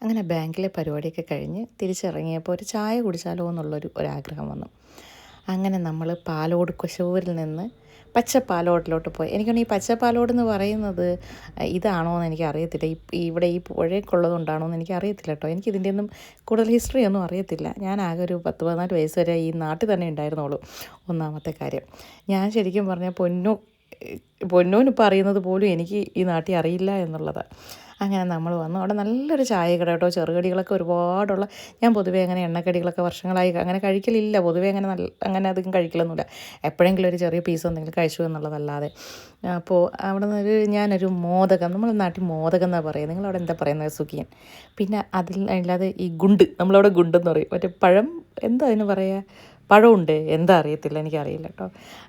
അങ്ങനെ ബാങ്കിലെ പരിപാടിയൊക്കെ കഴിഞ്ഞ് തിരിച്ചിറങ്ങിയപ്പോൾ ഒരു ചായ കുടിച്ചാലോ ഒരാഗ്രഹം വന്നു. അങ്ങനെ നമ്മൾ പാലോട് കൊശൂരിൽ നിന്ന് പച്ചപ്പാലോടിലോട്ട് പോയി. എനിക്കാണെങ്കിൽ ഈ പച്ചപ്പാലോടെന്ന് പറയുന്നത് ഇതാണോ എന്ന് എനിക്കറിയത്തില്ല. ഇവിടെ ഈ പുഴയൊക്കെയുള്ളത് കൊണ്ടാണോ എന്ന് എനിക്കറിയത്തില്ല കേട്ടോ. എനിക്കിതിൻ്റെയൊന്നും കൂടുതൽ ഹിസ്റ്ററി ഒന്നും അറിയത്തില്ല. ഞാൻ ആകെ ഒരു 10-14 വയസ്സ് വരെ ഈ നാട്ടിൽ തന്നെ ഉണ്ടായിരുന്നുള്ളൂ. ഒന്നാമത്തെ കാര്യം, ഞാൻ ശരിക്കും പറഞ്ഞാൽ പൊന്നൂനിപ്പോൾ അറിയുന്നത് പോലും എനിക്ക് ഈ നാട്ടിൽ അറിയില്ല എന്നുള്ളതാണ്. അങ്ങനെ നമ്മൾ വന്നു. അവിടെ നല്ലൊരു ചായ കട കേട്ടോ. ചെറുകടികളൊക്കെ ഒരുപാടുള്ള. ഞാൻ പൊതുവേ അങ്ങനെ എണ്ണക്കടികളൊക്കെ വർഷങ്ങളായി അങ്ങനെ കഴിക്കലില്ല. പൊതുവേ അങ്ങനെ അധികം കഴിക്കലൊന്നുമില്ല. എപ്പോഴെങ്കിലും ഒരു ചെറിയ പീസ് എന്തെങ്കിലും കഴിച്ചു എന്നുള്ളതല്ലാതെ. അപ്പോൾ അവിടെ നിന്നൊരു ഞാനൊരു മോദകം, നമ്മൾ നാട്ടിൽ മോദകം എന്നാണ് പറയുക, നിങ്ങളവിടെ എന്താ പറയുന്നത്, സുഖിയൻ. പിന്നെ അല്ലാതെ ഈ ഗുണ്ട്, നമ്മളവിടെ ഗുണ്ടെന്ന് പറയും, മറ്റേ പഴം, എന്താ അതിന് പറയുക, പഴമുണ്ട്, എന്താ അറിയത്തില്ല, എനിക്കറിയില്ല കേട്ടോ.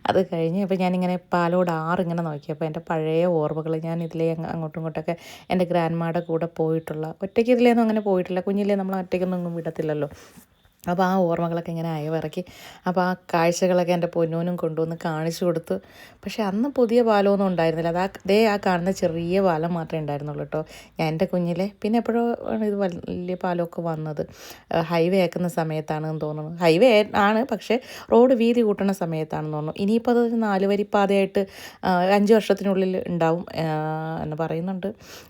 അത് കഴിഞ്ഞ് അപ്പോൾ ഞാനിങ്ങനെ പാലോട് ആറിങ്ങനെ നോക്കിയപ്പോൾ എൻ്റെ പഴയ ഓർമ്മകൾ, ഞാൻ ഇതിലേ അങ്ങോട്ടും ഇങ്ങോട്ടൊക്കെ എൻ്റെ ഗ്രാൻഡ്മായുടെ കൂടെ പോയിട്ടുള്ള, ഒറ്റയ്ക്ക് ഇതിലേന്നും അങ്ങനെ പോയിട്ടില്ല, കുഞ്ഞിലേ നമ്മൾ ഒറ്റയ്ക്കൊന്നും വിടത്തില്ലല്ലോ. അപ്പോൾ ആ ഓർമ്മകളൊക്കെ ഇങ്ങനെ അയവിറക്കി. അപ്പോൾ ആ കാഴ്ചകളൊക്കെ എൻ്റെ പൊന്നൂനും കൊണ്ടുവന്ന് കാണിച്ചു കൊടുത്തു. പക്ഷേ അന്ന് പുതിയ പാലമൊന്നും ഉണ്ടായിരുന്നില്ല. ആ കാണുന്ന ചെറിയ പാലം മാത്രമേ ഉണ്ടായിരുന്നുള്ളൂ കേട്ടോ ഞാൻ എൻ്റെ കുഞ്ഞിലെ. പിന്നെ എപ്പോഴോ ഇത് വലിയ പാലമൊക്കെ വന്നത് ഹൈവേ ആക്കുന്ന സമയത്താണെന്ന് തോന്നുന്നു. ഹൈവേ ആണ്, പക്ഷേ റോഡ് വീതി കൂട്ടുന്ന സമയത്താണെന്ന് തോന്നുന്നു. ഇനിയിപ്പോൾ അതൊരു 4 വരി പാതയായിട്ട് 5 വർഷത്തിനുള്ളിൽ ഉണ്ടാവും എന്ന് പറയുന്നുണ്ട്.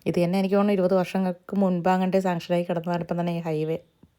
ഇത് തന്നെ എനിക്ക് തോന്നുന്നു 20 വർഷങ്ങൾക്ക് മുൻപാകണ്ടേ സാങ്ഷനായി കിടന്നതാണ്. ഇപ്പം തന്നെ ഈ ഹൈവേ